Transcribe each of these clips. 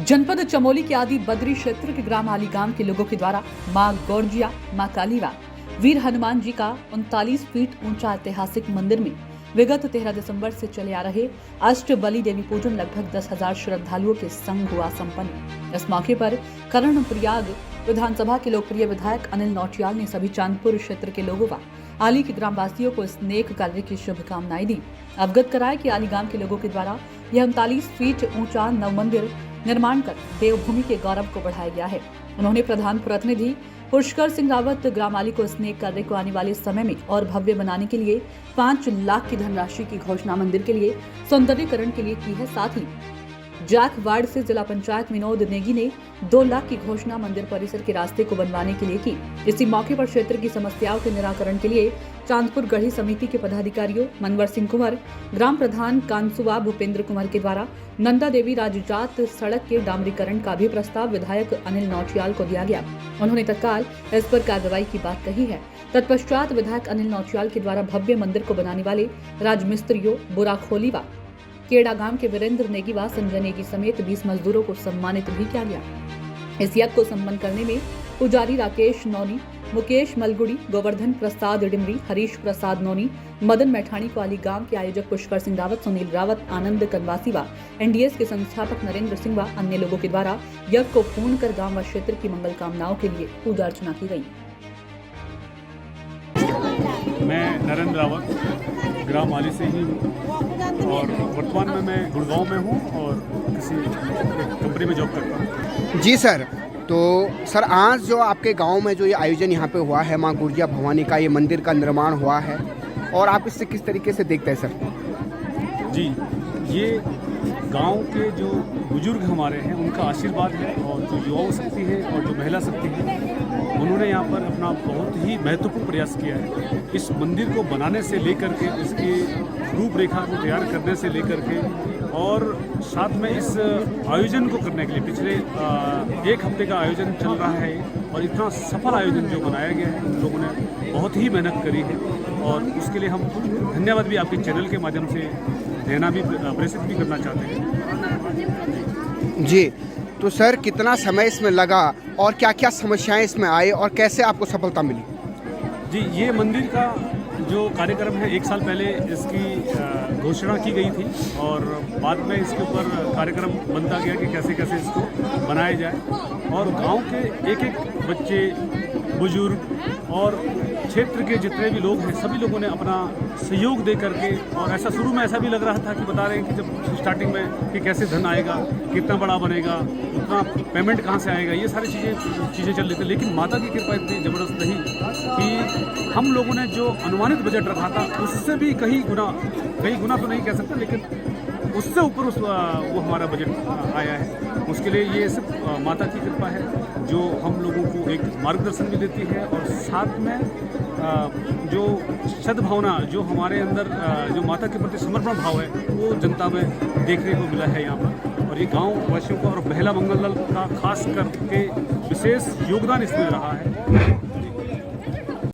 जनपद चमोली के आदि बद्री क्षेत्र के ग्राम आली गांव के लोगों के द्वारा मां गौरजिया, मां कालीवा, वीर हनुमान जी का 39 फीट ऊंचा ऐतिहासिक मंदिर में विगत 13 दिसंबर से चले आ रहे अष्टबली देवी पूजन लगभग 10,000 श्रद्धालुओं के संग हुआ संपन्न। इस मौके पर कर्णप्रयाग विधानसभा के लोकप्रिय विधायक अनिल नौटियाल ने सभी चांदपुर क्षेत्र के लोगों व आली के ग्रामवासियों को इस नेक कार्य की शुभकामनाएं दी। अवगत कराया कि आली गांव के लोगों के द्वारा यह 39 फीट ऊंचा नव मंदिर निर्माण कर देवभूमि के गौरव को बढ़ाया गया है। उन्होंने प्रधान प्रतिनिधि पुष्कर सिंह रावत ग्राम आली को इस नेक कार्य को आने वाले समय में और भव्य बनाने के लिए 5 लाख की धनराशि की घोषणा मंदिर के लिए सौंदर्यीकरण के लिए की है। साथ ही जाख वार्ड से जिला पंचायत विनोद नेगी ने 2 लाख की घोषणा मंदिर परिसर के रास्ते को बनवाने के लिए की। इसी मौके पर क्षेत्र की समस्याओं के निराकरण के लिए चांदपुर गढ़ी समिति के पदाधिकारियों मनवर सिंह कुंवर, ग्राम प्रधान कांसुआ भूपेंद्र कुमार के द्वारा नंदा देवी राजजात सड़क के डामरीकरण का भी प्रस्ताव विधायक अनिल नौटियाल को दिया गया। उन्होंने तत्काल इस पर कार्रवाई की बात कही है। तत्पश्चात विधायक अनिल नौटियाल के द्वारा भव्य मंदिर को बनाने वाले राजमिस्त्रियों बुराखोली व केड़ा गांव के वीरेंद्र नेगी व संजय नेगी समेत 20 मजदूरों को सम्मानित भी किया गया। इस यज्ञ को संपन्न करने में पुजारी राकेश नौनी, मुकेश मलगुड़ी, गोवर्धन प्रसाद डिमरी, हरीश प्रसाद नौनी, मदन मैठाणी को आली गांव के आयोजक पुष्कर सिंह रावत, सुनील रावत, आनंद कनवासी व एनडीएस के संस्थापक नरेंद्र सिंह व अन्य लोगों के द्वारा यज्ञ को पूर्ण कर गांव व क्षेत्र की मंगल कामनाओं के लिए पूजा अर्चना की गई। मैं नरेंद्र रावत ग्राम आली से ही हूँ और वर्तमान में मैं गुड़गांव में हूँ और किसी कंपनी में जॉब करता हूँ। जी सर, तो सर आज जो आपके गांव में जो ये आयोजन यहाँ पे हुआ है, मां गुर्जिया भवानी का ये मंदिर का निर्माण हुआ है और आप इससे किस तरीके से देखते हैं सर? जी, ये गांव के जो बुजुर्ग हमारे हैं उनका आशीर्वाद है और जो युवा शक्ति है और जो महिला शक्ति है उन्होंने यहाँ पर अपना बहुत ही महत्वपूर्ण प्रयास किया है। इस मंदिर को बनाने से लेकर के इसकी रूपरेखा को तैयार करने से लेकर के और साथ में इस आयोजन को करने के लिए पिछले 1 हफ्ते का आयोजन चल रहा है और इतना सफल आयोजन जो बनाया गया है उन लोगों ने बहुत ही मेहनत करी है और उसके लिए हम धन्यवाद भी आपके चैनल के माध्यम से देना भी प्रेषित भी करना चाहते हैं। जी, तो सर कितना समय इसमें लगा और क्या क्या समस्याएं इसमें आई और कैसे आपको सफलता मिली? जी, ये मंदिर का जो कार्यक्रम है 1 साल पहले इसकी घोषणा की गई थी और बाद में इसके ऊपर कार्यक्रम बनता गया कि कैसे कैसे इसको बनाया जाए और गांव के एक बच्चे, बुजुर्ग और क्षेत्र के जितने भी लोग हैं सभी लोगों ने अपना सहयोग दे करके और ऐसा शुरू में ऐसा भी लग रहा था कि बता रहे हैं कि जब स्टार्टिंग में कि कैसे धन आएगा, कितना बड़ा बनेगा, उतना पेमेंट कहाँ से आएगा, ये सारी चीज़ें चल रही थी। लेकिन माता की कृपा इतनी ज़बरदस्त रही कि हम लोगों ने जो अनुमानित बजट रखा था उससे भी कई गुना तो नहीं कह सकते लेकिन उससे ऊपर वो हमारा बजट आया है। उसके लिए ये सिर्फ माता की कृपा है जो हम लोगों को एक मार्गदर्शन भी देती है और साथ में जो सद्भावना जो हमारे अंदर जो माता के प्रति समर्पण भाव है वो जनता में देखने को मिला है यहाँ पर और ये गांव वासियों को और महिला मंगल दल का खास करके विशेष योगदान इसमें रहा है।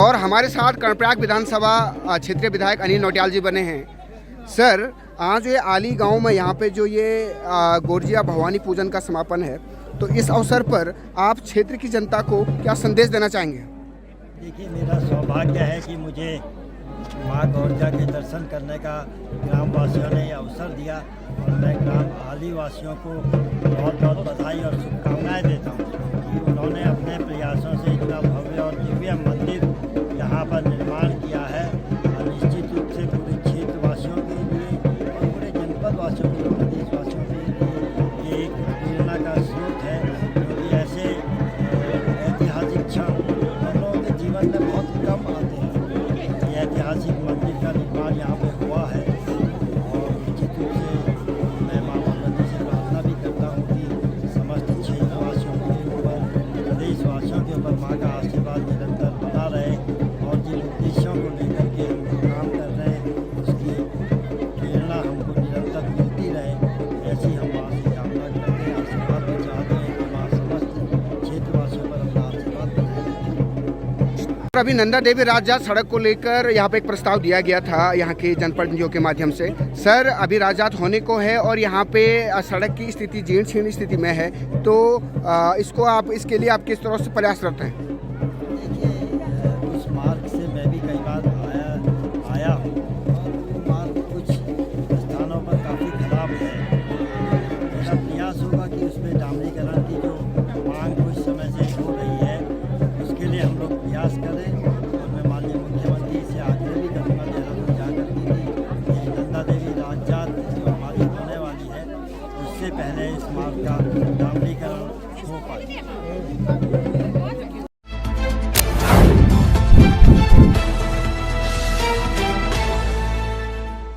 और हमारे साथ कर्णप्रयाग विधानसभा क्षेत्रीय विधायक अनिल नौटियाल जी बने हैं। सर, आज ये आली गांव में यहाँ पे जो ये गुर्जिया भवानी पूजन का समापन है, तो इस अवसर पर आप क्षेत्र की जनता को क्या संदेश देना चाहेंगे? देखिए, मेरा सौभाग्य है कि मुझे माँ गौरजिया के दर्शन करने का ग्रामवासियों ने यह अवसर दिया और मैं ग्राम आली वासियों को बहुत बहुत बधाई और शुभकामनाएं देता हूँ कि उन्होंने अपने प्रयासों से इतना भव्य और दिव्य मंदिर यहाँ पर निर्माण किया है और निश्चित रूप से पूरे क्षेत्रवासियों के लिए और पूरे जनपद वासियों के लिए, प्रदेशवासियों के लिए ये एक प्रेरणा का स्रोत है क्योंकि ऐसे ऐतिहासिक क्षण हम लोगों के जीवन में बहुत कम आते हैं। ये ऐतिहासिक मंदिर का निर्माण यहाँ पे हुआ है और निश्चित रूप से मैं माँ भगवती से प्रार्थना भी करता हूँ कि समस्त क्षेत्रवासियों के ऊपर, प्रदेशवासियों के ऊपर माँ का आशीर्वाद और अभी नंदा देवी राजजात सड़क को लेकर यहाँ पे एक प्रस्ताव दिया गया था यहाँ के जनप्रतिनिधियों के माध्यम से। सर, अभी राजजात होने को है और यहाँ पे सड़क की स्थिति जीर्ण शीर्ण स्थिति में है, तो इसको आप इसके लिए आप किस तरह से प्रयासरत हैं? देखिए, उस मार्ग से मैं भी कई बार आया हूँ और वो मार्ग कुछ स्थानों पर काफ़ी खराब है। मेरा प्रयास होगा कि उसमें डामरीकरण की जो मांग कुछ समय से हो रही है उसके लिए हम लोग प्रयास करें। और मैं माननीय मुख्यमंत्री से आग्रह भी करूँगा देहरादून जाकर कि ये नंदा देवी राजजात जो हमारी होने वाली है उससे पहले इस मार्ग का डामरीकरण हो पाए।